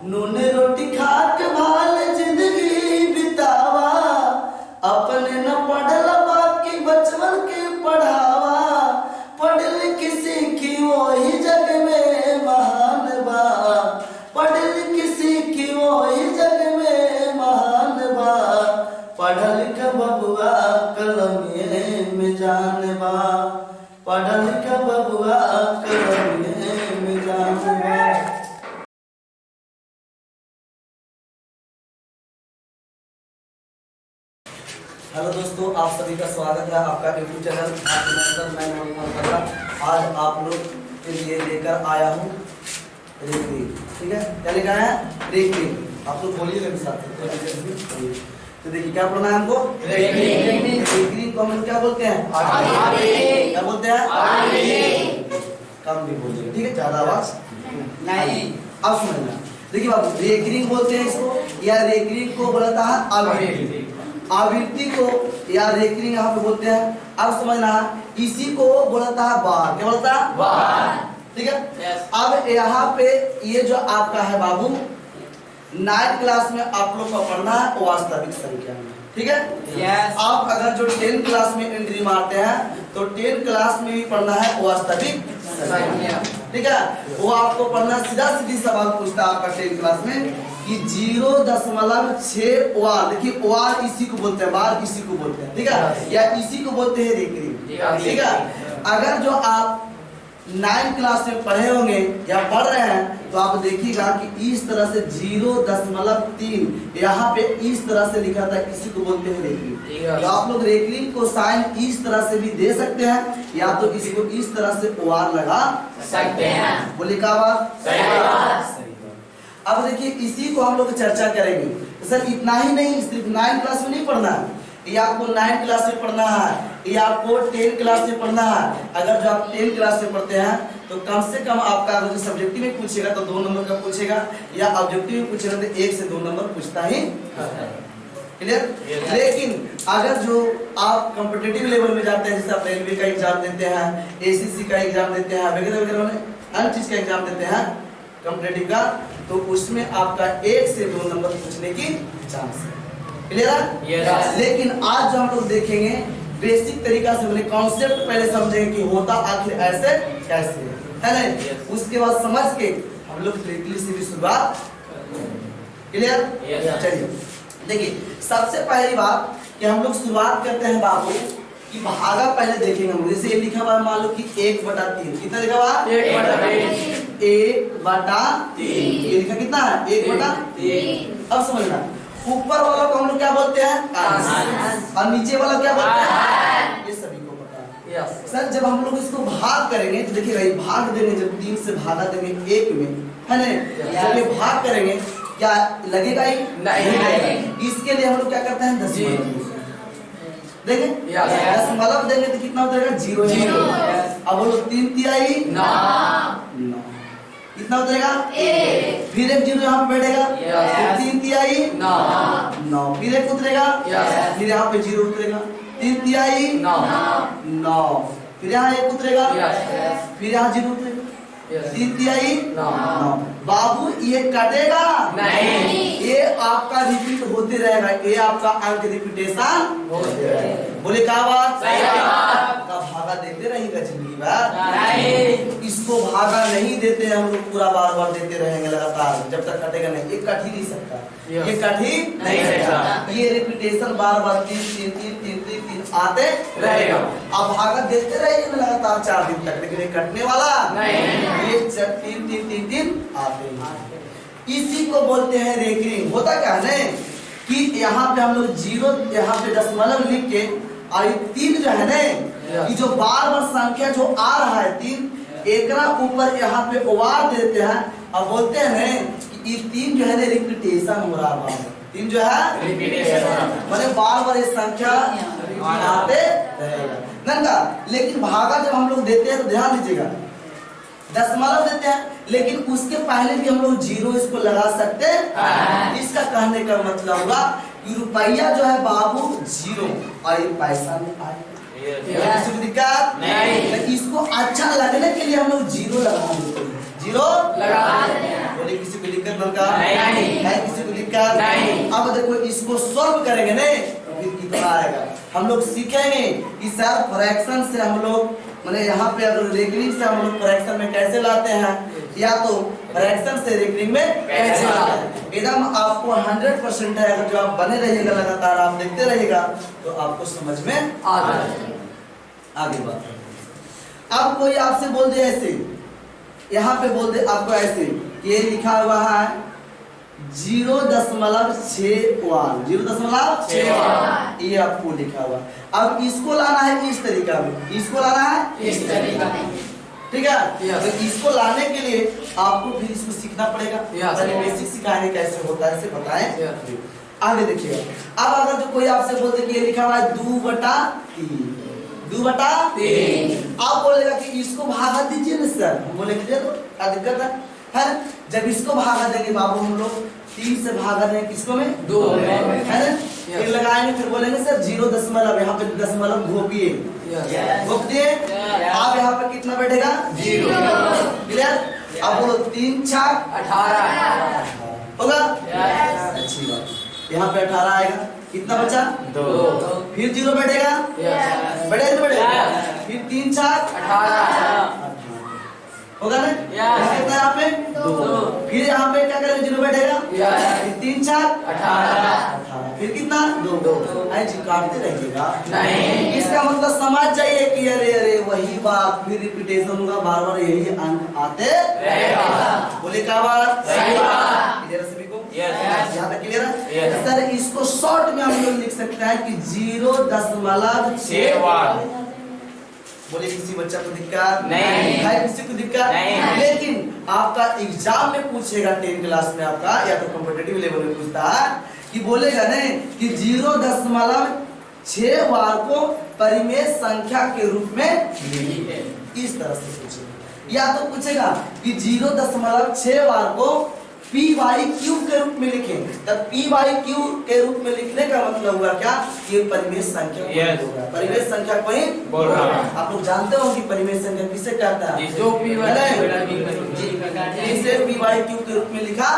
नून रोटी खा के भाल जिंदगी बितावा, अपने न पढ़ल बाकी बचवन के पढ़ावा, पढ़ लिख सीखी वही जग में महान बा, पढ़ लिख सीखी वही जग में महान बा, पढ़ लिख बबुआ कलमे में जान बा, पढ़ लिख बबुआ कलमे में जान बा। हेलो दोस्तों, आप सभी का स्वागत है आपका यूट्यूब चैनल मैं मोहम्मद फर्रा। आज आप लोग के लिए लेकर आया हूँ रेकरिंग। ठीक है, क्या लेकर आया है? रेकरिंग। आप लोग बोलिए मेरे साथ। तो देखिए क्या पढ़ना है हमको? रेकरिंग। रेकरिंग को हम लोग क्या बोलते हैं? क्या बोलते हैं? कम भी बोलिए, ठीक है, ज्यादा आवाज नहीं। अब समझना, देखिए बाबू, रेकरिंग बोलते हैं इसको, या रेकरिंग को बोलता है आवृत्ति। आवृत्ति को या रेकरिंग यहाँ पे बोलते हैं। अब समझना, इसी को बोलता है बार। क्या बोलता है? बार। ठीक है। अब यहाँ पे ये जो आपका है बाबू, 9th क्लास में आप लोग को पढ़ना है वास्तविक संख्या में। ठीक है। आप अगर जो 10th क्लास में एंट्री मारते हैं तो 10th क्लास में भी पढ़ना है वास्तविक संख्या। ठीक है, वो आपको पढ़ना, सीधा सीधी सवाल पूछता है आपका 10th क्लास में कि 0.6 वार। देखिए वार इसी को बोलते हैं, बार इसी को बोलते हैं। ठीक है, या इसी को बोलते हैं रेकरिंग। ठीक है। अगर जो आप 9th क्लास में पढ़े होंगे या पढ़ रहे हैं तो आप देखिएगा कि इस तरह से 0.3 यहाँ पे इस तरह से लिखा था, इसी को बोलते हैं रेकरिंग। तो आप लोग रेकरिंग को साइन इस तरह से भी दे सकते हैं, या तो इसको इस तरह से वार लगा सकते हैं। बोले क्या बात? अब देखिए इसी को हम लोग चर्चा करेंगे। तो सर इतना ही नहीं, सिर्फ 9th क्लास में नहीं पढ़ना है, ये आपको 9th क्लास में पढ़ना है, ये आपको 10th क्लास में पढ़ना है। अगर जो आप 10th क्लास में पढ़ते हैं तो कम से कम आपका अगर जो सब्जेक्टिव में पूछेगा तो 2 नंबर का पूछेगा, या ऑब्जेक्टिव में पूछेगा तो 1 से 2 नंबर पूछता ही। क्लियर? लेकिन अगर जो आप कॉम्पिटिटिव लेवल में जाते हैं, जैसे आप रेलवे का एग्जाम देते हैं, एसीसी का एग्जाम देते हैं, वगैरह वगैरह, हर चीज का एग्जाम देते हैं कॉम्पिटिटिव का, तो उसमें आपका 1 से 2 नंबर पूछने की चांस है। क्लियर है? लेकिन आज जो हम लोग देखेंगे बेसिक तरीका से, मैंने कॉन्सेप्ट पहले समझेंगे कि होता आखिर ऐसे कैसे है ना, उसके बाद समझ के हम लोग ट्रिकली से भी शुरुआत। क्लियर? चलिए देखिए, सबसे पहली बात कि हम लोग शुरुआत करते हैं बाबू कि भागा पहले देखेंगे हम। जैसे ये लिखा हुआ मान लो कि 1/3। कितना लिखा हुआ? 1/3। ये लिखा कितना है? 1/3। अब समझना, ऊपर वाला को हम लोग क्या बोलते हैं? और नीचे वाला क्या बोलते हैं? ये सभी को पता है। सर जब हम लोग इसको भाग करेंगे तो देखिए भाई, भाग देंगे, जब 3 से भागा देंगे 1 में, है ना, जब ये भाग करेंगे क्या लगेगा? नहीं। इसके लिए हम लोग क्या करते हैं? दशमलव देंगे। दशमलव देंगे तो कितना उतरेगा? 0। अब बोलो 3 तिहाई 9। कितना उतरेगा? 1। फिर एक 0 यहाँ पे बैठेगा, 3 तिहाई 9। फिर एक उतरेगा, फिर यहाँ पे 0 उतरेगा, 3 तिहाई 9। फिर यहाँ 1 उतरेगा, फिर यहाँ 0 उतरेगा, 3 तिहाई 9। बाबू ये कटेगा नहीं, ये आपका रिपीट होते रहेगा, ये आपका अंक रिपीटेशन होते रहेगा। बोले क्या बात? का भागा देते रहेगा जिंदगी भर? इसको भागा नहीं देते हम लोग, पूरा बार बार देते रहेंगे लगातार, जब तक कटेगा नहीं। ये कट ही नहीं सकता, ये कट ही नहीं सकता। ये रिपीटेशन बार बार 3 आते रहेगा। अब भागा देते रहेंगे लगातार 4 दिन तक, लेकिन ये कटने वाला नहीं। ये 3 आते हैं। इसी को बोलते हैं रेकरिंग। होता क्या है कि यहाँ पे हम लोग 0 यहाँ पे दशमलव लिख के, और ये 3 जो है ना, ये जो बार बार संख्या जो आ रहा है 3, एक ऊपर यहाँ पे वार देते हैं और बोलते हैं कि ये 3 जो है ना रिपीटेशन हो रहा है। 3 जो है रिपीटेशन, मतलब बार बार ये संख्या आते रहेगा। लेकिन भागा जब हम लोग देते हैं तो ध्यान दीजिएगा, दशमलव देते हैं, लेकिन उसके पहले भी हम लोग 0 इसको लगा सकते हैं। इसका कहने का मतलब हुआ कि रुपया जो है बाबू 0 और ये पैसा में आएगा, दिक्कत नहीं। इसको अच्छा लगने के लिए हम लोग 0 लगाएंगे, 0 लगा बोले किसी को दिक्कत बनका नहीं है, किसी को दिक्कत नहीं। अब देखो इसको सॉल्व करेंगे नहीं तो फिर कितना आएगा। हम लोग सीखेंगे कि सर फ्रैक्शन से हम लोग मैंने यहाँ पे अगर रेकनिंग से हम लोग फ्रैक्शन में कैसे लाते हैं या तो फ्रैक्शन से रेकनिंग में कैसे लाते हैं। एकदम आपको 100% है, अगर जो आप बने रहिएगा लगातार आप देखते रहिएगा तो आपको समझ में आ जाएगा। आगे बात, अब कोई आपसे बोल दे ऐसे, यहाँ पे बोल दे आपको ऐसे कि ये लिखा हुआ है 0.61, 0.61 ये आपको लिखा हुआ। अब इसको लाना है इस तरीका में, इसको लाना है इस तरीका ठीक है। तो इसको लाने के लिए आपको फिर इसको सीखना पड़ेगा, पहले बेसिक सिखाएंगे कैसे होता है इसे बताएं। आगे देखिएगा, अब अगर जो कोई आपसे बोलते कि ये लिखा हुआ है 2/3, 2/3 आप बोलेगा कि इसको भागा दीजिए ना सर, हम बोले तो क्या दिक्कत है। जब इसको भागा देंगे बाबू हम लोग 3 से भागा देंगे किसको में 2 में है ना, फिर लगाएंगे फिर बोलेंगे सर 0 यहाँ पे दशमलव घोपिए, घोप दिए आप यहाँ पे कितना बैठेगा 0, क्लियर। अब बोलो 3 छक 18 होगा, अच्छी बात। यहाँ पे 18 आएगा, कितना बचा 2, फिर 0 बैठेगा, बैठेगा, फिर 3 छक 18 होगा ना, कितना यहाँ पे 2, फिर यहाँ पे क्या करेंगे 0 बैठेगा, फिर 3 छक 18, फिर कितना 2, ऐसे काटते रहिएगा नहीं। इसका मतलब समझ जाइए कि अरे अरे वही बात फिर रिपीटेशन होगा, बार बार यही अंक आते रहेगा। बोले क्या बात, सही बात, क्लियर है सभी को, यहाँ तक क्लियर है सर। इसको शॉर्ट में हम लोग लिख सकते हैं कि 0.61। बोले किसी बच्चा को दिक्कत नहीं है, किसी को दिक्कत नहीं। लेकिन आपका एग्जाम में पूछेगा 10 क्लास में आपका या तो कॉम्पिटिटिव लेवल में पूछता है कि बोलेगा नहीं कि 0.6 बार को परिमेय संख्या के रूप में लिखिए, इस तरह से पूछेगा। या तो पूछेगा कि 0.6 बार को p/q के रूप में लिखें, तब p/q के रूप में लिखने का मतलब हुआ क्या, ये परिमेय संख्या होगा। परिमेय संख्या कोई बोल रहा है, आप लोग जानते हो कि परिमेय संख्या किसे कहता है, जो इसे p/q के रूप में लिखा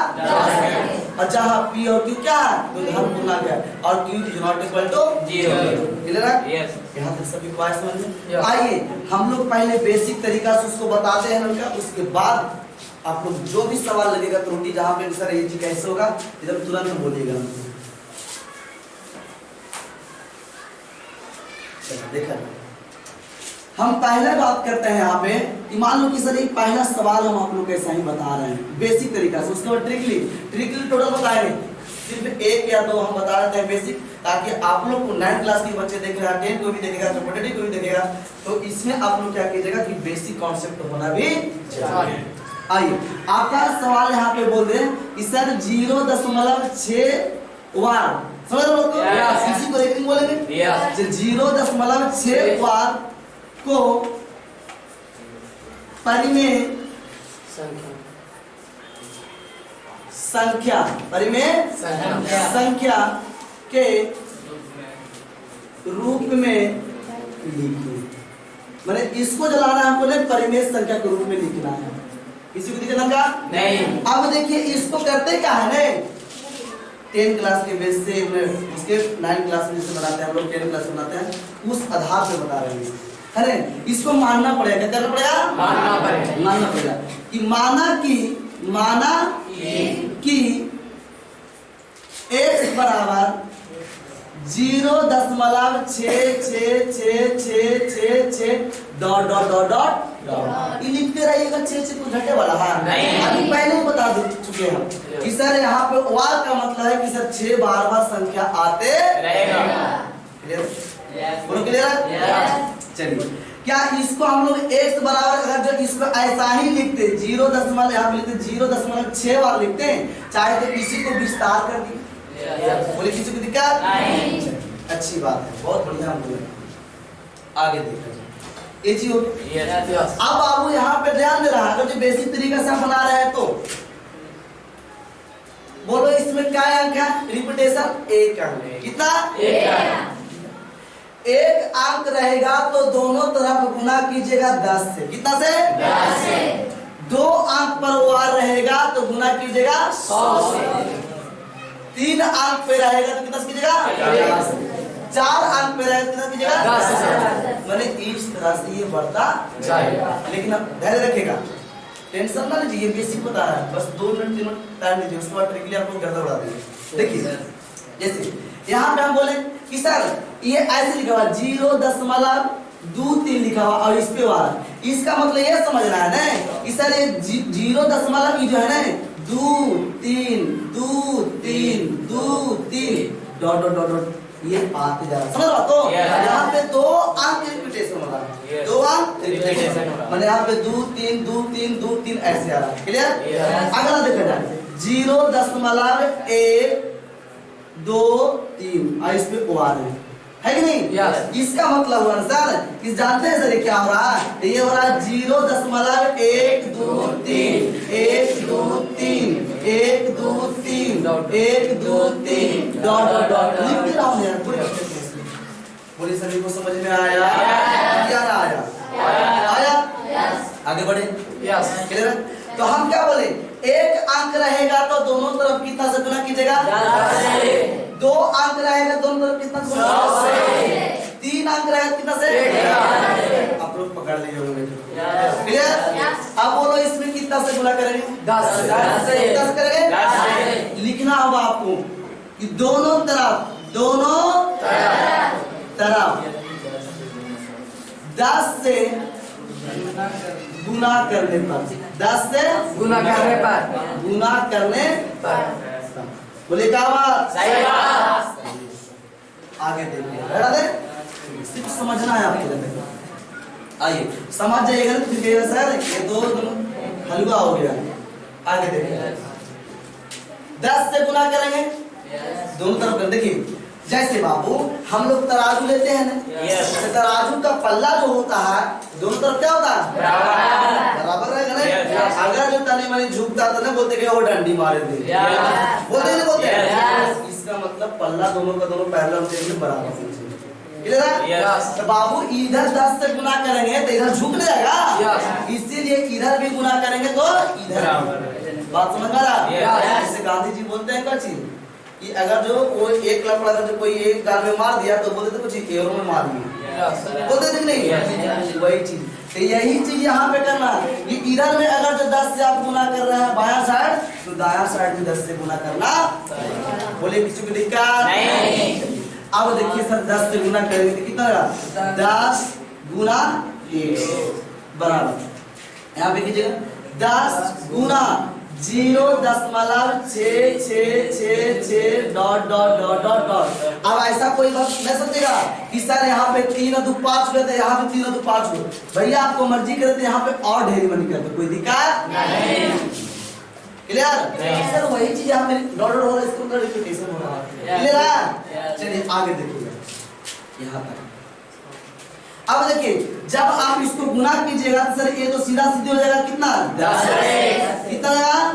और जहाँ p और q क्या है तो धन गुना गया और q is not equal to 0, clear है। यहाँ तक सभी को समझ में। आइए हम लोग पहले बेसिक तरीका से उसको बताते हैं उनका, उसके बाद आप लोग जो भी सवाल लगेगा त्रुटि जहां पे सर ये चीज कैसे होगा एकदम तुरंत बोलिएगा। देखा हम पहले बात करते हैं यहाँ पे कि मान लो कि सर एक पहला सवाल हम आप लोग को ऐसा ही बता रहे हैं बेसिक तरीका से, उसके बाद ट्रिकली टोटल बताएंगे, सिर्फ 1 या 2 हम बता देते हैं बेसिक, ताकि आप लोग को 9 क्लास के बच्चे देख रहे हैं, 10 को भी देखेगा, कॉम्पिटिटिव को भी देखेगा, तो इसमें आप लोग क्या कीजिएगा कि बेसिक कॉन्सेप्ट होना भी चाहिए। आइए आपका सवाल यहाँ पे बोल रहे हैं कि सर 0.6 वार समझ लो तो इसी को रेटिंग बोलेंगे 0.6 वार को परिमेय संख्या के रूप में लिखिए। मैंने इसको जलाना है हमको नहीं, परिमेय संख्या के रूप में लिखना है, किसी को दिक्कत का नहीं। अब देखिए इसको करते क्या है नहीं, 10 क्लास के बेस से उसके 9 क्लास में जैसे बनाते हैं हम लोग 10 क्लास बनाते हैं, उस आधार पे बता रहे हैं है ना। इसको मानना पड़ेगा, क्या करना पड़ेगा, मानना पड़ेगा कि माना कि x बराबर 0.66666 लिखते रहिएगा, 6 कुछ घटे वाला है अभी पहले ही बता चुके हैं कि सर यहाँ पे वार का मतलब है कि सर 6 बार संख्या आते रहेगा। क्लियर? चलिए क्या इसको हम लोग x बराबर अगर जो इसको ऐसा ही लिखते 0 यहाँ पे लिखते 0.6 बार लिखते हैं, चाहे तो किसी को विस्तार कर दी, बोले किसी को दिक्कत नहीं, अच्छी बात है, बहुत बढ़िया। हम लोग आगे देखा जाए ये चीज हो गई। अब बाबू यहाँ पे ध्यान दे रहा है, अगर जो बेसिक तरीके से हम बना रहे हैं तो बोलो इसमें क्या अंक है, रिपीटेशन 1 अंक, कितना 1 अंक रहेगा तो दोनों तरफ गुना कीजिएगा 10 से, कितना से 10 से। 2 अंक पर वार रहेगा तो गुना कीजिएगा 100 से। 3 अंक पे रहेगा तो कितना कीजिएगा 50 से। 4 अंक पे रहेगा तो कितना कीजिएगा 10 से। मैंने इस तरह से ये बढ़ता जाएगा। लेकिन अब धैर्य रखिएगा, टेंशन ना लीजिए, ये बेसिक बता रहा है, बस 2 मिनट 3 मिनट टाइम दीजिए, उसके बाद ट्रिकली आपको गर्दा उड़ा देंगे। देखिए जैसे यहाँ पे हम बोले कि सर ये ऐसे लिखा हुआ 0.23 लिखा हुआ और इस पे वाला, इसका मतलब ये समझना है ना कि सर ये 0 जो है ना 2 3 2 3 2 3 डॉट डॉट डॉट डॉट ये आते जा रहा है, समझ रहा तो यहाँ पे 2 अंक रिपीटेशन हो रहा है, 2 अंक रिपीटेशन मतलब यहाँ पे 2 3 2 3 2 3 ऐसे आ रहा है। क्लियर? अगला देखा जाए 0.1 2 3 और इस पे वार है कि नहीं? इसका मतलब हुआ सर इस जानते हैं सर ये क्या हो रहा है? ये हो रहा है 0.1 2 3 1 2 3 1 2 3 1 2 3 डॉट डॉट डॉट लिख रहा हूं यार पूरे। बोलिए सभी को समझ में आया? क्या आया? आया? आगे बढ़े। क्लियर? तो हम क्या बोले, 1 अंक रहेगा तो दोनों तरफ कितना से गुना कीजिएगा 2 अंक रहेगा दोनों तरफ कितना से गुना 3 अंक रहेगा कितना से आप लोग पकड़ लीजिए होंगे। क्लियर? अब बोलो इसमें कितना से गुना करेंगे 10 करेंगे। लिखना होगा आपको कि दोनों तरफ 10 से गुना करने पर 10 से गुना करने पर बोले क्या बात? सही बात। आगे देखिए, सिर्फ समझना है आपको। आइए समझ जाइएगा तो फिर सर ये 2 हलवा हो गया। आगे देखिए 10 से गुना करेंगे दोनों तरफ कर। देखिए जैसे बाबू हम लोग तराजू लेते हैं ना, तराजू का पल्ला जो होता है दोनों तरफ क्या होता है बराबर रहेगा ना। अगर जो तनी मनी झुकता था ना बोलते वो डंडी मारे थे, बोलते नहीं बोलते। इसका मतलब पल्ला दोनों का दोनों पैरेलल बराबर। तो बाबू इधर 10 से गुना करेंगे तो इधर झुक जाएगा, इसीलिए इधर भी गुना करेंगे तो इधर। बात समझ आ रहा? जैसे गांधी जी बोलते हैं क्या चीज कि अगर जो कोई एक लपड़ा जो कोई एक गाल में मार दिया तो बोलते थे कुछ एरो में मार दिया, बोलते थे नहीं? वही चीज तो यही चीज यहाँ पे करना है कि इधर में अगर जो 10 से आप गुना कर रहे हैं बायां साइड तो दायां साइड भी 10 से गुना करना। बोले किसी को दिक्कत नहीं। अब देखिए सर 10 से गुना करेंगे तो कितना होगा 10 गुना 1 बराबर, यहाँ पे कीजिएगा 10 गुना 0.666 dot dot dot dot dot. अब ऐसा कोई बात नहीं समझेगा कि सर यहाँ पे 3 और 2 5 हुए थे, यहाँ पे 3 और 2 5 हुए। भैया आपको मर्जी करते यहाँ पे और ढेरी मनी करते, कोई दिक्कत नहीं। क्लियर? सर वही चीज यहाँ पे डॉट डॉट हो रहा है, इसको अंदर रिपीटेशन हो रहा है। क्लियर? चलिए आगे देखिए यहाँ तक। अब देखिए जब आप इसको गुना कीजिएगा तो सर ये तो सीधा सीधे हो जाएगा कितना 10 कितना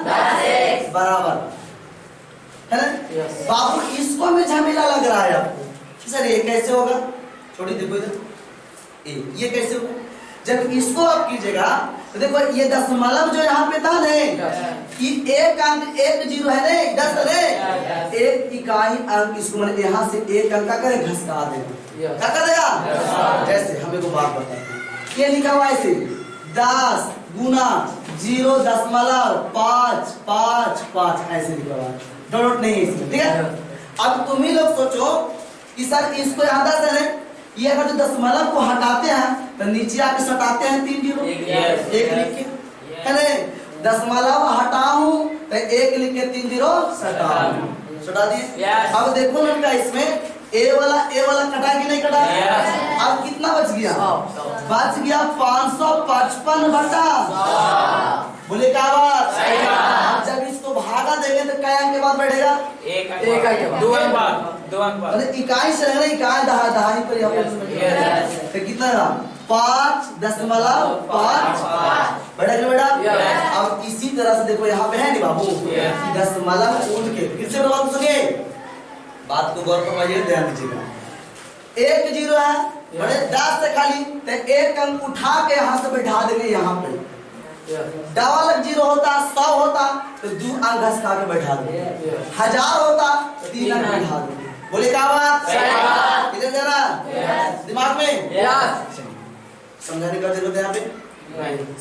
10 बराबर है ना। बाबू इसको में झमेला लग रहा है आपको सर ये कैसे होगा, छोड़ी देखो इधर ये कैसे होगा। जब इसको आप कीजिएगा तो देखो ये दशमलव जो यहाँ पे था ना कि 1 अंक 1 0 है ना 10 है 1 इकाई अंक, इसको मैंने यहाँ से 1 अंक का करे घसका देगा, क्या कर देगा। जैसे हमें को बात बताते हैं, ये लिखा हुआ ऐसे 10 गुना 0.555 ऐसे लिखा हुआ है, डॉट नहीं है इसमें, ठीक है। अब तुम ही लोग सोचो कि सर इसको यहाँ 10 है, ये अगर जो दशमलव को हटाते हैं तो नीचे आके सटाते हैं 3 0 1 लिख के, है ना। दशमलव हटाऊं तो 1 लिख के 3 0 सटा दिए। अब देखो ना इसमें ए वाला कटा कि नहीं कटा? अब कितना बच गया? बच गया 555 बटा। बोले क्या बात? अब जब इसको भागा देंगे तो क्या अंक के बाद बैठेगा? एक अंक बाद, 2 अंक बाद। अरे इकाई से है ना, इकाई दहाई पर तो कितना है 5.5 बैठा के बेटा। अब इसी तरह से देखो यहाँ पे है नहीं बाबू दशमलव उठ के किससे बात सुनिए, बात को गौर करवाइए, ध्यान दीजिएगा। 1 0 है बड़े 10 से खाली तो 1 अंक उठा के यहाँ से बैठा देंगे यहाँ पे, डबल जीरो होता 100 होता तो 2 अंक घस खा के बैठा दो, 1000 होता तो 3 अंक बैठा दो। बोले क्या बात? किधर जाना दिमाग में? समझाने का जरूरत है यहाँ पे?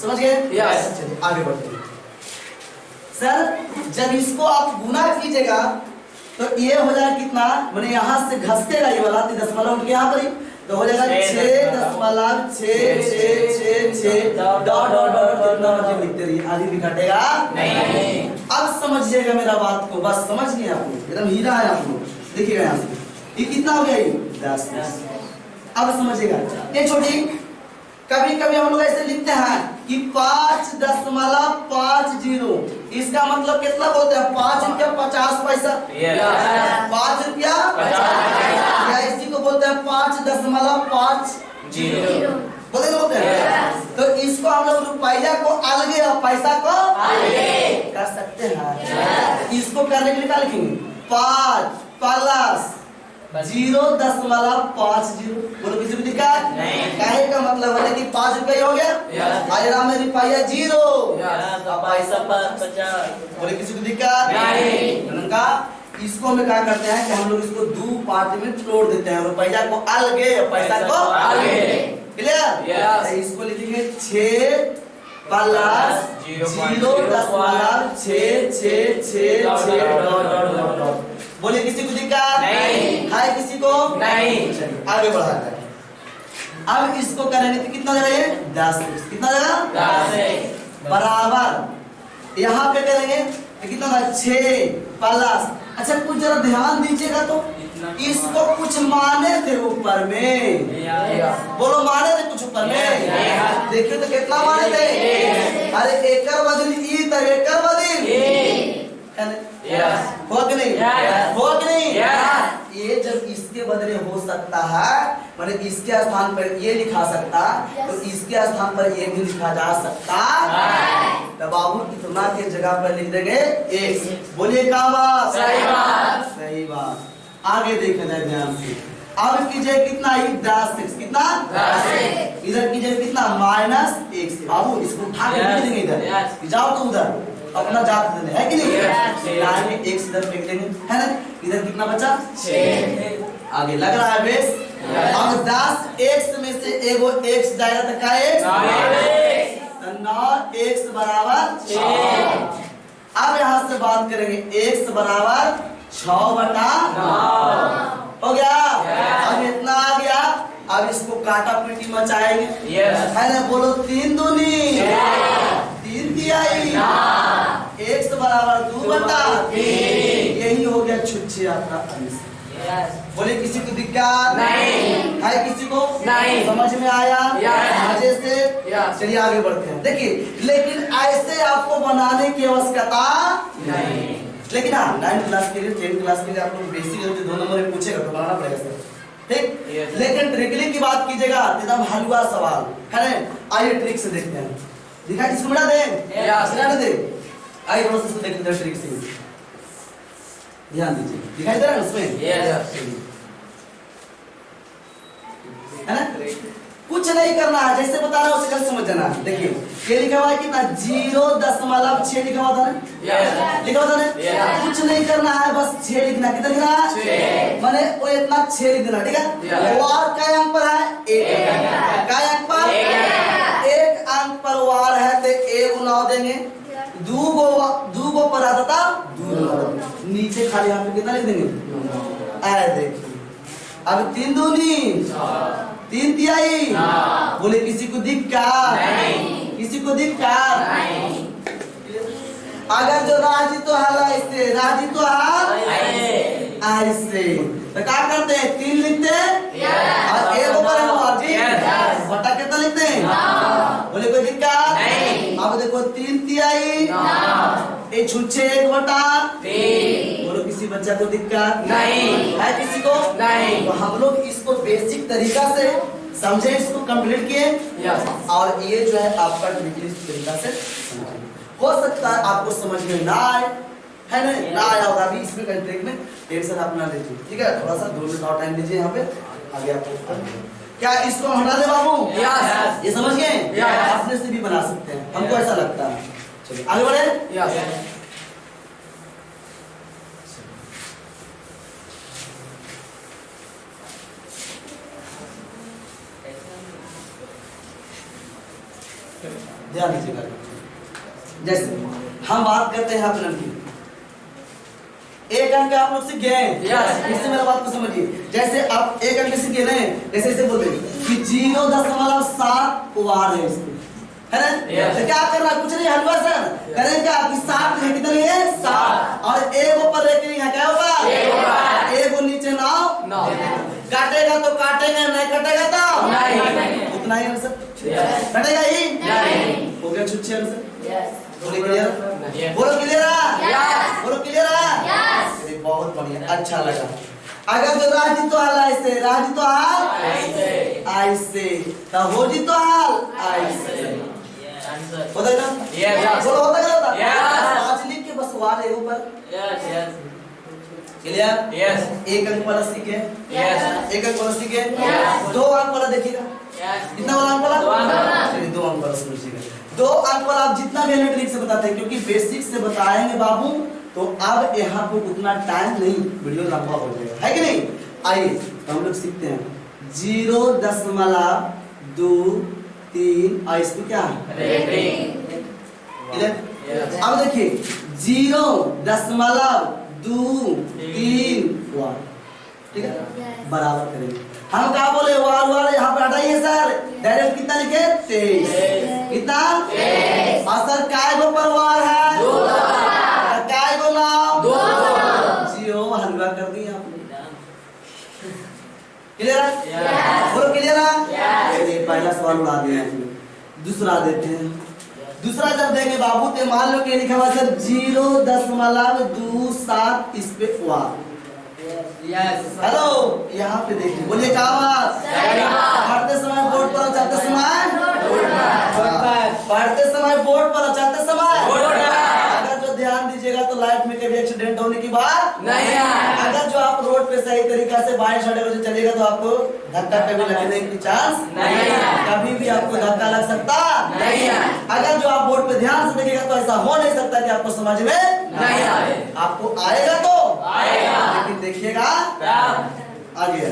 समझ गए? चलिए आगे बढ़ते हैं। सर जब इसको आप गुना कीजिएगा तो ये हो जाएगा कितना, मैंने यहाँ से घसकेगा ये वाला 3 उठ के यहाँ पर ही तो हो जाएगा 6.666 डॉट डॉट डॉट कितना मर्जी लिखते रहिए, आगे भी घटेगा नहीं। अब समझिएगा मेरा बात को, बस समझ लिए आप लोग, एकदम हीरा है आप लोग। देखिएगा यहाँ से ये कितना हो गया, ये 10। अब समझिएगा ये छोटी, कभी कभी हम लोग ऐसे लिखते हैं कि 5.50, इसका मतलब कितना बोलते हैं? 5 रुपया 50 पैसा, 5 रुपया 50 या इसी को बोलते हैं 5.50 बोलते हैं। तो इसको हम लोग रुपया को अलगे और पैसा को अलगे कर सकते हैं। इसको करने के लिए क्या लिखेंगे? 5 प्लस 0.50। बोलो किसी को दिक्कत नहीं। काहे का मतलब है कि 5 रुपये हो गया, आयरा में रुपया 0 पैसा 50। बोले किसी को दिक्कत नहीं। का इसको हम क्या करते हैं कि हम लोग इसको 2 पार्ट में तोड़ देते हैं, रुपया को अलगे और पैसा को अलगे। क्लियर? इसको लिखेंगे 6 प्लस 0.666 बोले किसी को दिक्कत नहीं है? किसी को नहीं। चलिए आगे बढ़ाते हैं। अब इसको करेंगे तो कितना जाएगा? 10। कितना जाएगा? 10 बराबर यहाँ पे करेंगे तो कितना होगा? 6 प्लस, अच्छा कुछ जरा ध्यान दीजिएगा तो इसको कुछ माने थे ऊपर में, बोलो माने थे कुछ ऊपर में, देखिए तो कितना माने थे? अरे एकर बदल ई तो एकर बदल हो कि नहीं? हो कि नहीं? ये जब इसके बदले हो सकता है, मतलब इसके स्थान पर ये लिखा सकता तो इसके स्थान पर ये भी लिखा जा सकता। तो बाबू इतना के जगह पर लिख देंगे x। बोलिए क्या बात? सही बात। सही बात। आगे देखा जाए ध्यान से। अब कीजिए कितना? 10x। कितना? 10x। इधर कीजिए कितना? -x। बाबू इसको उठा के लिख देंगे इधर, जाओ तो उधर अपना जात देने है कि नहीं? लाइन में x इधर फेंक देंगे, है ना? इधर कितना बचा? 6। आगे लग रहा है बेस। अब 10x में से एगो x जाएगा तो क्या x? तो 9x बराबर 6। अब यहाँ से बात करेंगे x बराबर 6/9 हो गया। अब इतना आ गया, अब इसको काटा पीटी मचाएंगे, है ना? बोलो 3 दूनी 3 तिहाई, x बराबर 2/3। यही हो गया छुच्छे आपका आंसर। बोले किसी को दिक्कत नहीं है? किसी को नहीं? समझ में आया? मजे से? चलिए आगे बढ़ते हैं। देखिए लेकिन ऐसे आपको बनाने की आवश्यकता नहीं, लेकिन हाँ 9th क्लास के लिए 10th क्लास के लिए आप लोग बेसिक 2 नंबर में पूछेगा तो बनाना पड़ेगा सर, ठीक? लेकिन ट्रिकली की बात कीजिएगा एकदम हलवा सवाल है ना। आइए ट्रिक से देखते हैं। दिखा किसको बना दे? दे आइए थोड़ा सा देखते हैं ट्रिक से, ध्यान दीजिए। दिखाई दे रहा है उसमें? है ना? कुछ नहीं करना है, जैसे बता रहा हूँ उसे कल समझ जाना। देखिए ये लिखा हुआ है कितना? 0.6 लिखा हुआ था ना? लिखा हुआ था ना? कुछ नहीं करना है, बस 6 लिखना। कितना लिखना? 6। माने वो इतना 6 लिख देना, ठीक है? वार क्या अंक पर है? 1 क्या अंक पर? 1 अंक पर वार है तो 1 9 देंगे, 2 गो पर आता था 2 नीचे खाली यहाँ पे कितना लिख देंगे? ऐ देखिए अब 3 दूनी 3 तिहाई। बोले किसी को दिक्कत नहीं? किसी को दिक्कत नहीं? अगर जो राजी तो हाल ऐसे, राजी तो हाल ऐसे, तो क्या करते हैं? 3 लिखते और 1 ऊपर बटा कितना लिखते हैं? बोले कोई दिक्कत नहीं? अब देखो 3 तिहाई, ये छुच्छे 1/3। बोलो किसी बच्चा को दिक्कत नहीं है? किसी को नहीं? तो हम लोग इसको बेसिक तरीका से समझे, इसको कंप्लीट किए और ये जो है आपका ट्रिकली तरीका से समझे। हो सकता है आपको समझ में ना आए, है ना? ना आया होगा, अभी इसमें ट्रिक में टेंशन आप ना लीजिए, ठीक है? थोड़ा सा 2 मिनट और टाइम दीजिए, यहाँ पे आगे आपको क्या इसको हम हटा दे बाबू? यस। ये समझ गए? यस। अपने से भी बना सकते हैं, हमको ऐसा लगता है। चलिए आगे बढ़े। यस। ध्यान दीजिएगा। जैसे हम बात करते हैं अपने की, एक अंक आप लोग सीख गए हैं। यस। इससे मेरा बात को समझिए। जैसे आप एक अंक सीख गए हैं, जैसे इसे बोलते हैं कि 0.7 वार है इसको, है ना? यस। तो क्या करना, कुछ नहीं हलवा सर करें क्या कि 7 है, कितना है? 7 और एगो पर लेके यहाँ क्या होगा? एगो नीचे नाव 9 काटेगा तो काटेंगे, नहीं कटेगा तो नहीं। उतना ही आंसर यस। कटेगा ही नहीं। हो गया छुच्छे आंसर। यस। बोलो क्लियर? यस। बोलो क्लियर है? यस। बोलो क्लियर है? यस। चलिए बहुत बढ़िया, अच्छा लगा। अगर जो राजी तो हाल ऐसे, राजी तो हाल ऐसे, तब हो जी तो हाल ऐसे, होता है ना? यस। बोलो होता है ना? होता है? यस। आज लिख के बस वार है ऊपर। यस। क्लियर? यस। एक अंक वाला सीखे, यस। एक अंक वाला सीखे, यस। 2 अंक वाला देखिएगा। कितना वाला अंक वाला? 2 अंक वाला। चलिए 2 अंक वाला समझिएगा। 2 अंक वाला आप जितना भी ट्रिक से बताते हैं, क्योंकि बेसिक से बताएंगे बाबू, तो अब यहाँ पे उतना टाइम नहीं, वीडियो लंबा हो जाएगा, है कि नहीं? आइए तो हम लोग सीखते हैं 0.23 और इसमें क्या है? इधर अब देखिए 0.23 वार, ठीक है, बराबर करेंगे। हम क्या बोले? वार वार यहाँ पे हटाइए सर, डायरेक्ट कितना लिखे? 23। कितना? 23। और सर काय गो पर वार है? 2 काय गो नाम? 2 जियो हलवा कर दी आपने। क्लियर है? यस। बोलो क्लियर है? यस। चलिए पहला सवाल उड़ा दिया आपने, दूसरा देते हैं। दूसरा जब देंगे बाबू तो मान लो कि लिखा हुआ सर 0.27 इस पे वार। यस। हेलो, यहाँ पे देखिए, बोलिए क्या बात? पढ़ते समय बोर्ड पर, चलते समय पढ़ते समय बोर्ड पर, चलते समय बोर्ड पर। अगर जो ध्यान दीजिएगा तो लाइफ में कभी एक्सीडेंट होने की बात नहीं है। अगर जो आप रोड पे सही तरीका से बाएं साइड से चलेगा तो आपको धक्का कभी लगने की चांस नहीं है। कभी भी आपको धक्का लग सकता नहीं है। अगर जो आप बोर्ड पे ध्यान से देखिएगा तो ऐसा हो नहीं सकता कि आपको समझ में नहीं आए। आपको आएगा तो आएगा। लेकिन देखिएगा क्या? आगे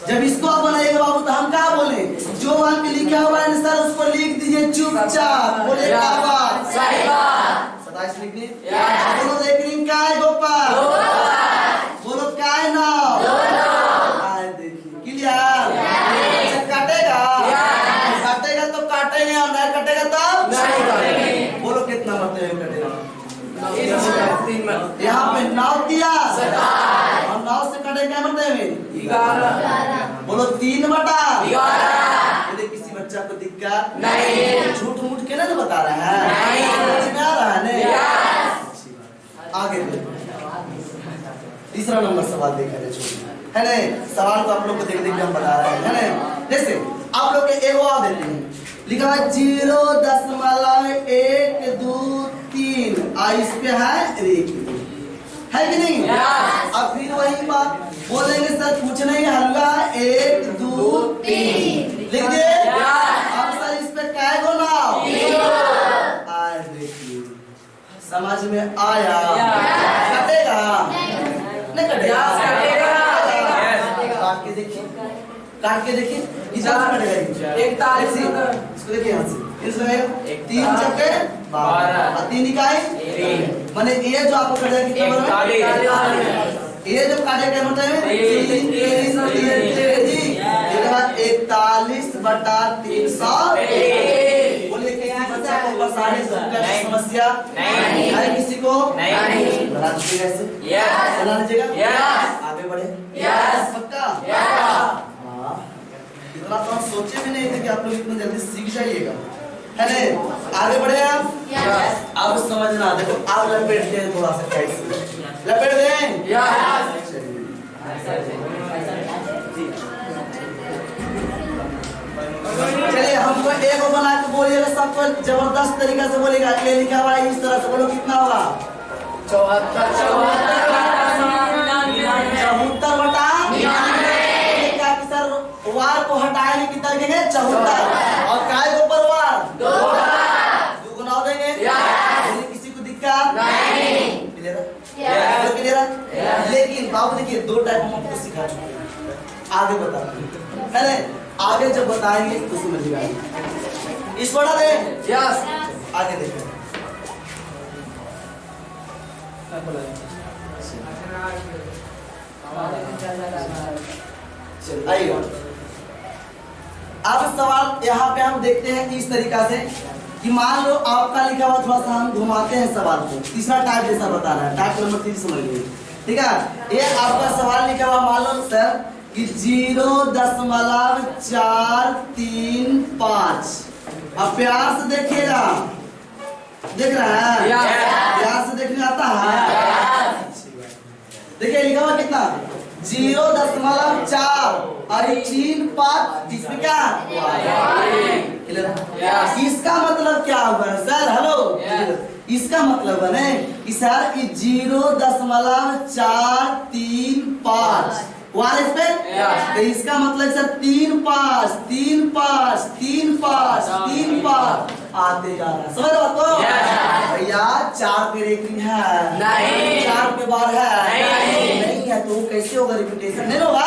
जब इसको आप बनाइएगा बाबू तो हम क्या बोले? जो वहां पे लिखा हुआ है सर उसको लिख दीजिए चुपचाप। बोले क्या बात? सही बात। 27 लिख दी। यस। बोलो देखिए क्या है गोपाल? बोलो क्या है नाम? आए देखिए क्लियर। अच्छा काटेगा? काटेगा तो काटेंगे और नहीं कटेगा तब नहीं कटेंगे। बोलो कितना मतलब कटेगा? 3 यहाँ पे 9 दिया और 9 से कटे क्या मतलब है? 11 बोलो 3 बटा 11 बोले किसी बच्चा को दिक्कत नहीं। झूठ मूठ के ना बता रहा है नहीं। समझ में आ रहा है नहीं? यस। अच्छी बात। आगे देखो तीसरा नंबर सवाल देखा है ना? सवाल तो आप लोग को देख देख के हम बता रहे हैं, है ना? जैसे आप लोग के एक और देते हैं, लिखा है 0.123 इस पे है रेख, है कि नहीं? यस। अब फिर वही बात बोलेंगे सर कुछ नहीं हलवा 1 2 3 लिख दे। अब सर इस पे क्या गो नाम? आए देखिए समझ में आया? कटेगा नहीं कटेगा? काट के देखिए, काट के देखिए कितना कटेगा? 41 इसको देखिए यहाँ से किस रहेगा? 3 चक्के 12 और 3 इकाई माने ये जो आपको कटेगा कितना बना? ये जब काटेगा मतलब है 3 3 जी इसके बाद 41 बटा 300। बोलिए किसी बच्चा को परेशानी समस्या नहीं है? किसी को नहीं। बना दीजिएगा ऐसे, यस। बना दीजिएगा। यस। आगे बढ़े। यस। पक्का? यस। हाँ इतना तो हम सोचे भी नहीं थे कि आप लोग इतना जल्दी सीख जाइएगा, है ना? आगे बढ़े आप। यस। अब समझना, देखो आप लपेटते हैं थोड़ा सा कैसे लपेट दें। यस। चलिए हमको एक बना के बोलिएगा, सबको जबरदस्त तरीका से बोलिएगा। ये लिखा हुआ है इस तरह से, बोलो कितना होगा? 74 74 बटा क्या कि सर वार लिखेंगे 74 और काय को परवार 2 गुना देंगे किसी को दिक्कत नहीं। क्लियर है? लेकिन बाबू देखिए 2 टाइप हम आपको सिखा चुके हैं, आगे बताते हैं है ना? आगे जब बताएंगे तो समझिएगा। इस पढ़ा दे यस आगे देखिए आइएगा। अब सवाल यहाँ पे हम देखते हैं इस तरीका से कि मान लो आपका लिखा हुआ, थोड़ा सा हम घुमाते हैं सवाल को, तीसरा टाइप जैसा बता रहा है, टाइप नंबर 3 समझ लीजिए। ठीक है, ये आपका सवाल लिखा हुआ मान लो सर कि 0.435। अब प्यार से देखिएगा, देख रहा है प्यार से देखने आता है। देखिए लिखा हुआ कितना 0.4 और 3.5 इसमें क्या इसका मतलब क्या होगा सर? हेलो इसका मतलब है कि सर 0.435 वन इस पे तो इसका मतलब सर 3.5 3.5 3.5 3.5 आते जा रहा है। समझ रहे हो भैया? 4 पे रेखिंग है नहीं, 4 पे बार है नहीं है, तो कैसे होगा रिपीटेशन? नहीं होगा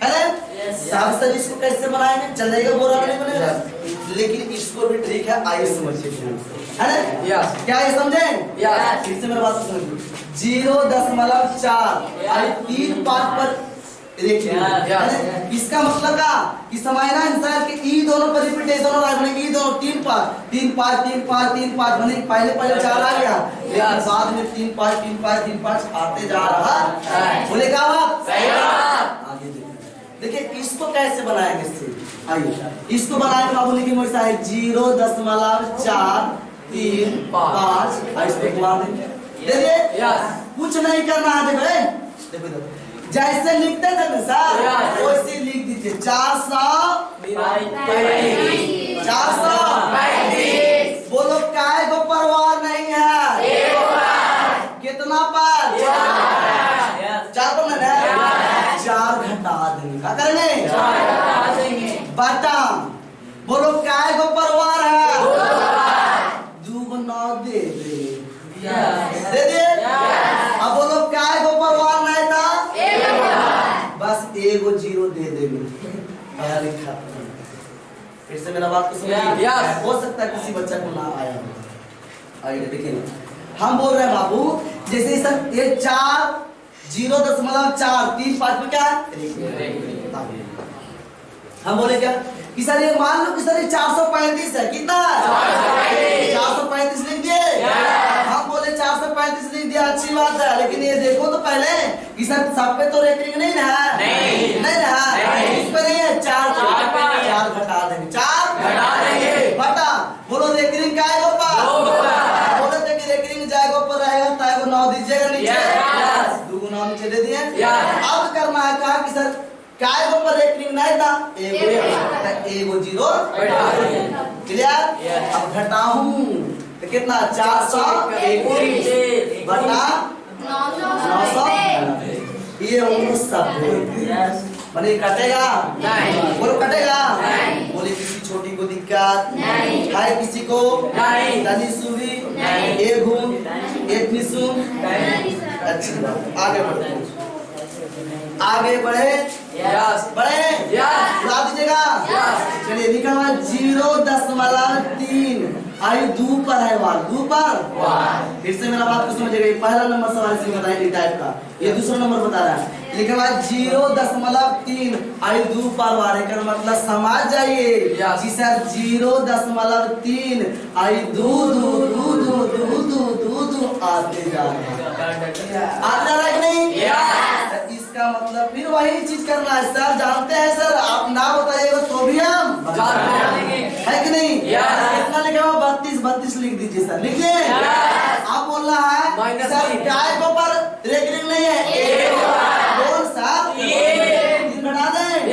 है। सर इसको कैसे बनाएंगे? चल जाएगा, बोरा नहीं बनेगा, लेकिन इसको भी ट्रिक है, आइए समझिए है ना? क्या ये समझे? फिर से मेरा बात समझिए। 0.4 और 3.5 पर देखिए इसका मतलब का कि समझना इंसान कि ई दोनों पर रिपीटेशन हो रहा है, ई दोनों 3.5 3.5 3.5 3.5 बने, पहले 4 आ गया लेकिन बाद में 3.5 3.5 3.5 आते जा रहा है। बोले क्या बात? सही बात। आगे देखिए इसको कैसे बनाएंगे इससे, आइए इसको बनाएंगे बाबू। लिखिए मेरे साथ 0.435 इसको बुला देंगे। देखिए कुछ नहीं करना है, देखो जैसे लिखते थे ना सर वैसे लिख दीजिए 435। बोलो काय को परवाह नहीं है, कितना पर 4 पर नहीं है, 4 घटा देंगे। क्या करेंगे? बटा बोलो काय को परवाह है 2 गुना दे दिए। अब बोलो काय को परवाह नहीं था, बस 1 0 दे देंगे। लिखा फिर से मेरा बात को समझिए। हो सकता है किसी बच्चा को ना आया हो। आइए देखिए हम बोल रहे हैं बाबू जैसे सर ये 4 0.4 3.5 में क्या है? हम बोले क्या कि सर ये मान लो कि सर ये 435 है। कितना? 435 लिख दिए। हम बोले 435 लिख दिया, अच्छी बात है, लेकिन ये देखो तो पहले कि सर सब पे तो रेकरिंग नहीं ना है, नहीं ना इस पे नहीं है, 4 घटा देंगे, 4 घटा देंगे बटा बोलो रेकरिंग का आएगा ऊपर, बोले थे कि रेकरिंग जाएगा ऊपर रहेगा ताए को 9 दीजिएगा नीचे, 2 गुना नीचे दे दिए। अब करना है कहा कि सर काय को पर रेकरिंग नहीं था, 1 0 क्लियर। अब घटाऊं तो कितना 421 बटा 900 ये उनको सब बने कटेगा नहीं, बोलो कटेगा नहीं। बोले किसी छोटी को दिक्कत नहीं है, किसी को नहीं, तनी सुवी एक घूम एक निसुम। अच्छा आगे बढ़ते हैं, आगे बढ़े बढ़े बुला दीजिएगा। चलिए लिखा हुआ 0.3 आई 2 पर है वार 2 पर। फिर से मेरा बात को समझिएगा, पहला नंबर सवाल इसलिए बताएंगे टाइप का, ये दूसरा नंबर बता रहा है। लिखा हुआ 0.3 आई 2 पर वार है, मतलब समझ जाइए कि सर 0.3 आई 2 आते जा रहा है कि नहीं? इसका मतलब फिर वही चीज करना है सर, जानते हैं सर, आप ना बताइएगा तो भी हम है कि नहीं? कितना लिखा हुआ 32 लिख दीजिए सर, लिखिए। आप बोल रहा है सर काय को पर रेकरिंग नहीं है, कौन सा 3 घटा दें।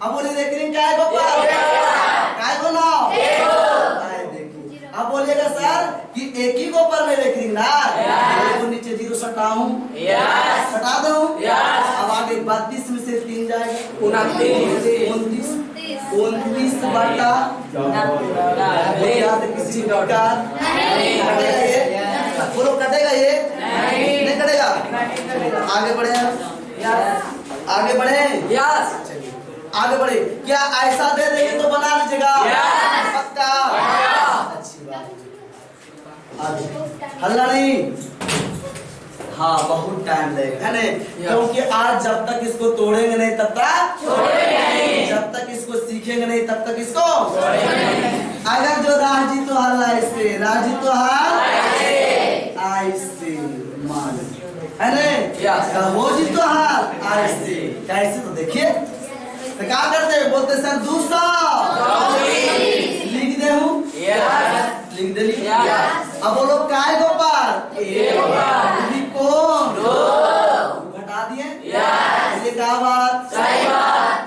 अब बोले रेकरिंग काय को पर काय को ना, अब बोलिएगा सर कि एक ही को पर में रेकरिंग ना, तो नीचे 0 सटाऊं हटा दूं। अब आगे 32 में से 3 जाएगा, 29 बटा किसी प्रकार कटेगा ये, बोलो कटेगा ये नहीं कटेगा। आगे बढ़े, आगे बढ़े, आगे बढ़े। क्या ऐसा दे देंगे तो बना लीजिएगा? पक्का? अच्छी बात। आगे हल्ला नहीं, हाँ बहुत टाइम लगेगा है नहीं, क्योंकि आज जब तक इसको तोड़ेंगे नहीं तब तक जब तक इसको सीखेंगे नहीं तब तक इसको अगर जो राजी तो हल्ला इससे, राजी तो हाल ऐसे मान है नहीं, हो जी तो हाल ऐसे कैसे, तो देखिए तो क्या करते हैं, बोलते सर 200 लिख दे हूँ, लिख दे लिख। अब बोलो काय गोपाल कौन घटा दिए, ये क्या बात?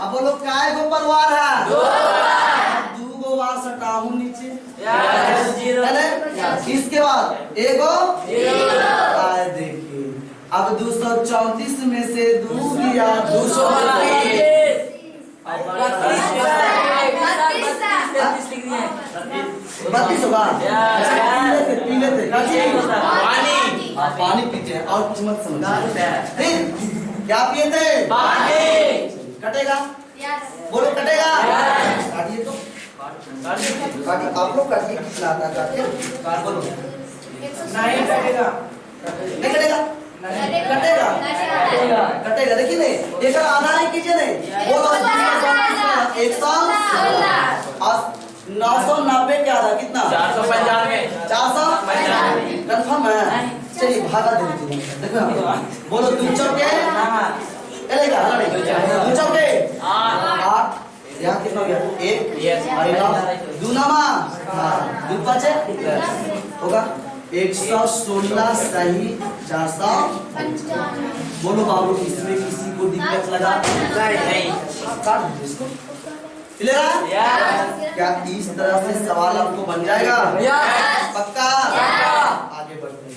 अब बोलो काय गोपाल वार है, 2 वार सटाऊ नीचे, इसके बाद एगो देखिए। अब 234 में से 2 दिया 32 बार पीले थे पानी पीते हैं और कुछ मत समझिए। क्या पिए थे? कटेगा, बोलो कटेगा। काटिए तो काटिए, आप लोग काटिए, कितना आता है काटिए, बोलो नहीं कटेगा, नहीं कटेगा, कटेगा, कटेगा। देखिए नहीं, एक आधा नहीं कीजिए नहीं, बोलो 990 के आधा कितना? 495। 495 कंफर्म है? चलिए भागा दे दीजिए, देखो बोलो 2 चौके चलेगा, 2 चौके 8, यहाँ कितना हो गया? 1 2 नामा 2 5 होगा 116 सही 400। बोलो बाबू इसमें किसी को दिक्कत लगा? नहीं, काट दीजिए इसको। क्लियर है? क्या इस तरह से सवाल आपको बन जाएगा? पक्का? आगे बढ़ते हैं,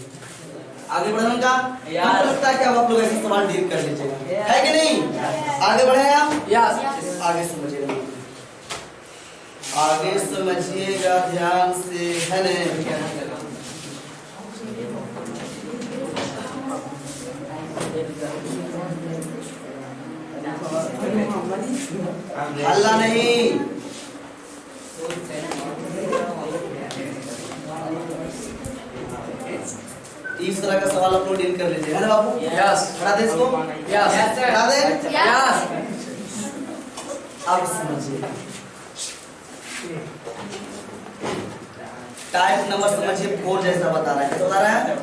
आगे बढ़ने का हमको लगता है कि अब आप लोग ऐसे सवाल डील कर लीजिएगा, है कि नहीं? आगे बढ़े हम, आगे समझिएगा, आगे समझिएगा ध्यान से, है ना? हल्ला नहीं, इस तरह का सवाल आप लोग डील कर लीजिए, है ना बाबू? हटा दे इसको, हटा दे। अब समझिए टाइप नंबर समझिए 4 जैसा बता रहा है, कैसा बता रहा है?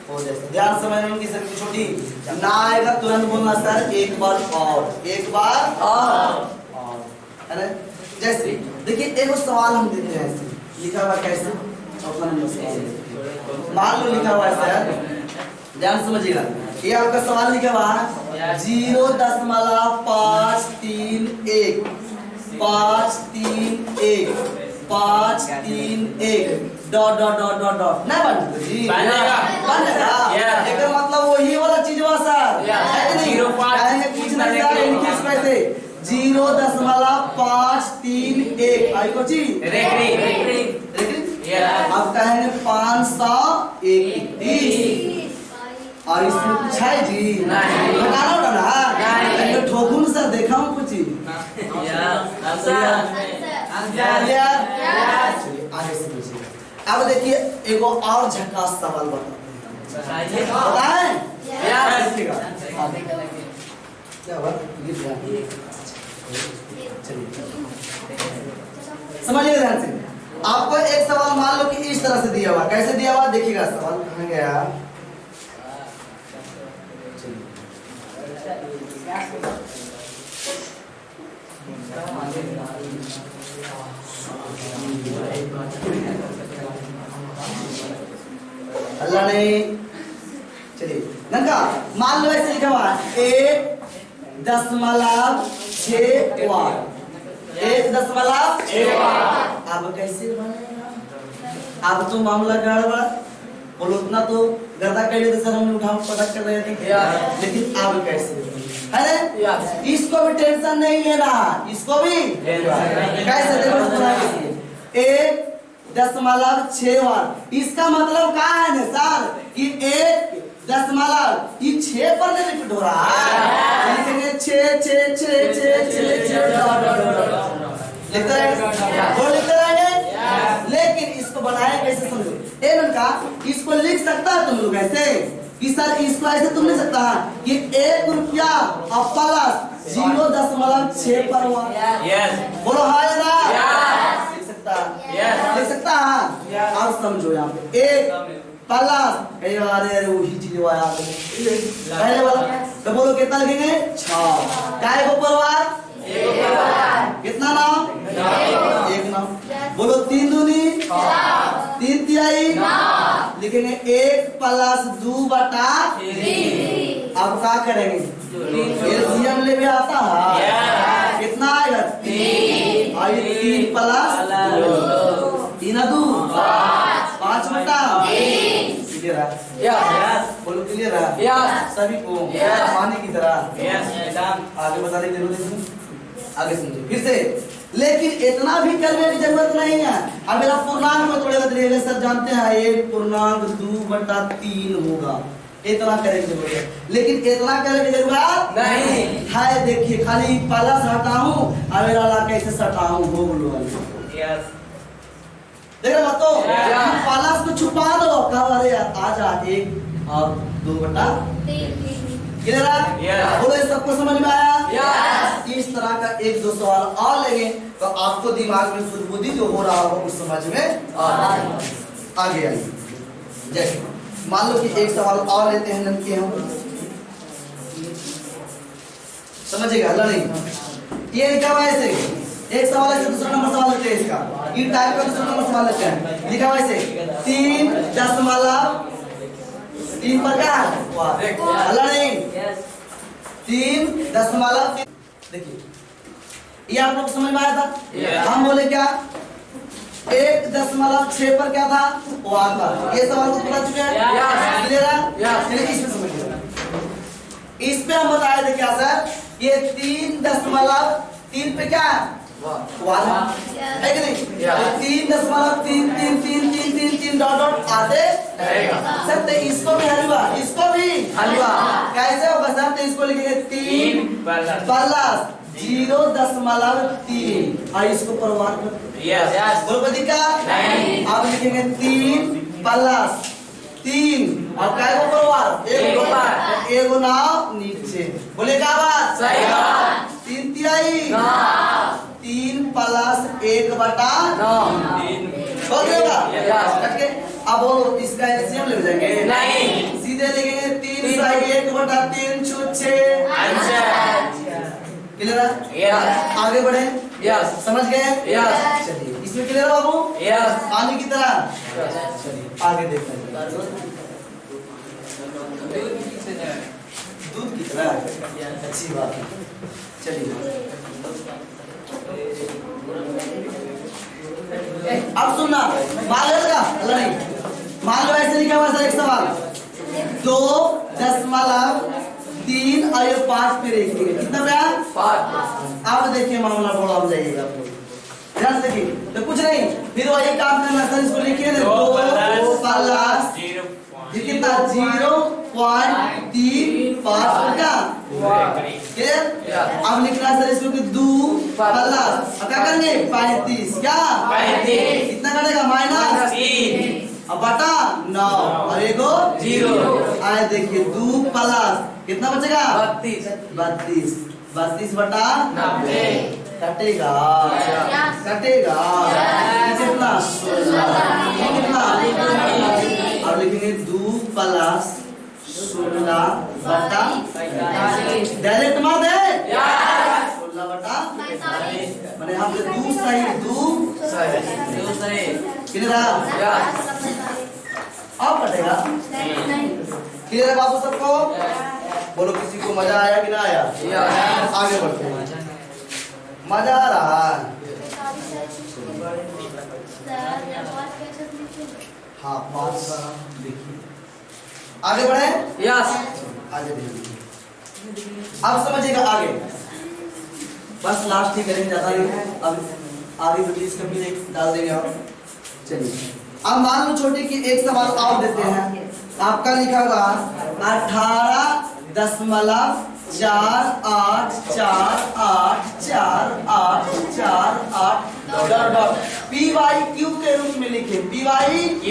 4 जैसा। ध्यान समझना, उनकी सबकी छोटी ना आएगा तुरंत बोलना सर एक बार और, एक बार और, है ना? जैसे देखिए एक सवाल हम देते हैं, ऐसे लिखा हुआ कैसे, मान लो लिखा हुआ है सर, ध्यान समझिएगा, ये आपका सवाल लिखा हुआ है 0.531 531 531 dot dot dot dot dot नहीं बन जी, बन जाएगा। एक मतलब वही वाला चीज हुआ सर, है कि नहीं? कुछ नहीं यार, इनकी कैसे 0.531 आई को जी अब कहेंगे 531 और इसमें कुछ है जी बताना होगा ना, ठोकुन सर देखा हूँ कुछ आगे समझिए। अब देखिए एगो और झकास सवाल बताते हैं, बताएं क्या हुआ? समझिए ध्यान से, आपको एक सवाल मान लो कि इस तरह से दिया हुआ, कैसे दिया हुआ देखिएगा, सवाल कहाँ गया? अल्लाह नहीं, चलिए नंका मान लो ऐसे लिखा हुआ 1.6 वाट, 1.6 वाट। अब कैसे बनेगा? अब तो मामला गड़बड़, बोलो उतना तो गर्दा कर लेते सर, हम उठा पटक कर रहे थे, लेकिन अब कैसे अरे Yes. इसको भी टेंशन नहीं लेना, इसको भी कैसे देखो बनाएंगे 1.6 इसका मतलब क्या है ना सर कि 1.6 ये 6 पर नहीं रिपीट हो रहा है, लिखेंगे 6 6 6 6 6 लिखते रहेंगे, वो लिखते रहेंगे। लेकिन इसको बनाए कैसे समझो, ए लड़का इसको लिख सकता है तुम लोग ऐसे कि सर इसको ऐसे तुम लिख सकता है कि 1 रुपया और प्लस 0.6 पर हुआ। बोलो हाँ या ना? लिख सकता है, लिख सकता है। अब समझो यहाँ पे 1 प्लस अरे अरे वही चीज आया पहले वाला, तो बोलो कितना लिखेंगे 6 काय को परवार कितना नाम 1 नाम। बोलो 3 दूनी 3 तिहाई लिखेंगे 1 प्लस 2/3। अब क्या करेंगे एलसीएम ले भी आता है, कितना आएगा 3 और 3 प्लस 3 2 5/3। क्लियर है? बोलो क्लियर है सभी को? पानी की तरह आगे बताने की जरूरत नहीं, आगे समझिए फिर से। लेकिन इतना भी करने की जरूरत नहीं है। अब मेरा पूर्णांक में थोड़े बदलिएगा सर, जानते हैं 1/2/3 होगा, इतना करने की जरूरत है। लेकिन इतना करने की जरूरत नहीं है। देखिए खाली प्लस हटाऊं और मेरा ला कैसे हटाऊं वो बोलो देख रहे हो तो प्लस को छुपा दो, कब अरे आजा 1 और 2/3। क्लियर है? बोलो ये सबको समझ में आया? इस तरह का 1-2 सवाल और लेंगे तो आपको दिमाग में बुद्धि जो हो रहा होगा उस समझ में आगे आएगी। जैसे मान लो कि एक सवाल और लेते हैं नंबर हम, समझिएगा हल्ला नहीं, ये लिखा हुआ है ऐसे, एक सवाल है दूसरा नंबर सवाल लेते हैं इसका, ये टाइप का दूसरा नंबर सवाल लेते हैं, लिखा हुआ है ऐसे 3 पर क्या हल्ला नहीं 3.3। देखिए ये आप लोग समझ में आया था? हम बोले क्या 1.6 पर क्या था वो आता, ये सवाल को पता चुके हैं? क्लियर है? इसमें समझिए, इस पे हम बताए थे क्या सर ये 3.3 पे क्या है वाला है कि नहीं? 3.3 डॉट आते सर, तो इसको भी हलवा, इसको भी हलवा कैसे होगा सर? तो इसको लिखेंगे 3 प्लस 0.3 और इसको परवार बोलो कोई दिक्कत नहीं। अब लिखेंगे 3 प्लस 3 और काय को परवार 1 नाव नीचे, बोलेगा बात सही बात 3 तिहाई 3 प्लस 1/9 हो गया। अब बोलो इसका एलसीएम ले जाएंगे नहीं, सीधे लिखेंगे 3 × 1/3 6। क्लियर है? आगे बढ़े समझ गए? चलिए इसमें क्लियर है बाबू? पानी की तरह चलिए आगे देखते हैं। दूध की तरह अच्छी बात है। चलिए अब सुनना, मान लो नहीं, मान लो ऐसे लिखा हुआ सर एक सवाल 2.3 और 5 पे रखिए कितना बयान 5। अब देखिए मामला बड़ा हो जाएगा आपको, ध्यान से देखिए। तो कुछ नहीं फिर वही काम करना सर, इसको लिखिए 2 प्लस कितना 0.35 क्या अब लिखना सर इसको कि 2 प्लस क्या करेंगे 35 क्या 35 कितना करेगा -3 अब बटा 9 और 1 0 आए। देखिए 2 प्लस कितना बचेगा 32 बटा 90 कटेगा कितना 16 अब लिखेंगे 2 प्लस 16 बटा डायरेक्ट मार दे 16 बटा मैंने यहाँ पे 2 सही कितना अब कटेगा। क्लियर है बाबू सबको? बोलो किसी को मजा आया कि ना आया? आगे बढ़ते हैं, मजा आ रहा है? हाँ 5 देखिए आगे बढ़े आगे देखिए अब समझिएगा आगे, बस लास्ट ही करेंगे, ज्यादा नहीं। अब आगे वीडियो इसका भी एक डाल देंगे आप। चलिए अब मान लो छोटे की एक सवाल और देते हैं। आपका लिखा हुआ 18.48484848 PYQ के रूप में लिखे, PYQ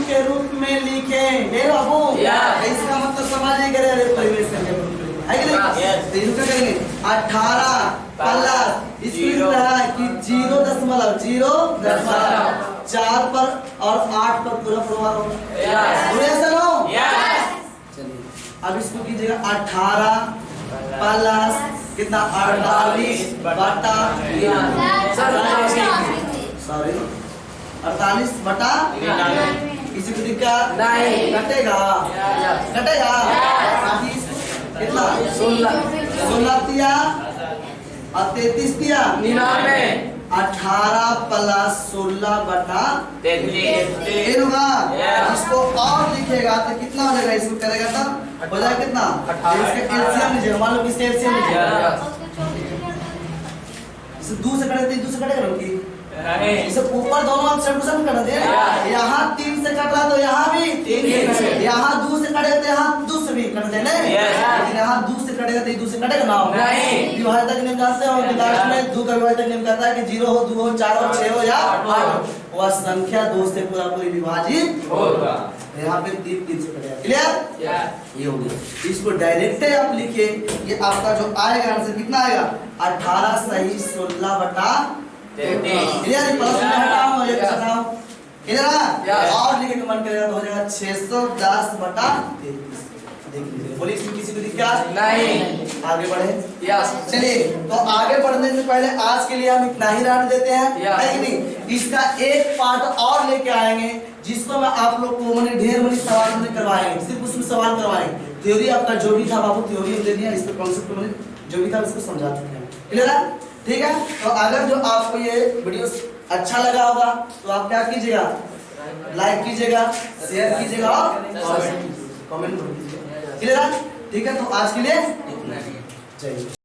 के रूप में लिखे। हे बाबू, इसका मतलब समझिए परिवेश है कि नहीं? तो इसका करेंगे 18 प्लस इसमें है कि 0.0.4 पर और 8 पर पूरा परिवार होगा। ऐसा ना हो? चलिए अब इसको कीजिएगा 18 प्लस कितना 48 बटा सॉरी 48 बटा किसी को दिक्कत नहीं, कटेगा कटेगा कितना 16 तिया और 33 तिया 99। 18 प्लस 16 बटा 33 होगा। इसको और लिखेगा तो कितना हो जाएगा? इसको करेगा तो हो जाएगा कितना? इसका एलसीएम लीजिएगा, मान लो किसका एलसीएम लीजिएगा, इसे 2 से कटेगा 2 से कटेगा ना, इसे ऊपर दोनों आप सब्ट्रैक्शन कर दे। यहाँ 3 से कट रहा तो यहाँ भी 3 से, यहाँ 2 से कटेगा तो यहाँ 2 से भी कट देना, लेकिन यहाँ 2 से कटेगा तो 2 से कटेगा ना। विभाजक नियम जानते हो कि लास्ट में 2 का विभाजक नियम कहता है कि 0 हो, 2 हो, 4 हो, 6 हो या 8 हो, वह संख्या 2 से पूरा पूरी विभाजित होगा। यहाँ पे 3 से कटेगा। क्लियर? ये हो गया। इसको डायरेक्ट आप लिखिए, ये आपका जो आएगा आंसर कितना आएगा? 18 सही 16 बटा 33। क्लियर? प्लस में हटाओ ये हटाओ, क्लियर है? और लिखे कमेंट करेगा तो हो जाएगा 610 बटा 33। देख लीजिए, बोलिए इसमें किसी को दिक्कत नहीं। आगे बढ़े। चलिए तो आगे बढ़ने से पहले आज के लिए हम इतना ही रहने देते हैं, है कि नहीं? इसका एक पार्ट और लेके आएंगे जिसको मैं आप लोग को मैंने ढेर मनी सवाल करवाएंगे, सिर्फ उसमें सवाल करवाएंगे। थ्योरी आपका जो भी था बाबू, थ्योरी हम दे दिया, इस पे कॉन्सेप्ट मैंने जो भी था उसको समझा चुके हैं। क्लियर है? ठीक है। तो अगर जो आपको ये वीडियो अच्छा लगा होगा तो आप क्या कीजिएगा? लाइक कीजिएगा, शेयर कीजिएगा और कमेंट कीजिएगा। क्लियर है? ठीक है, तो आज के लिए इतना ही। चलिए।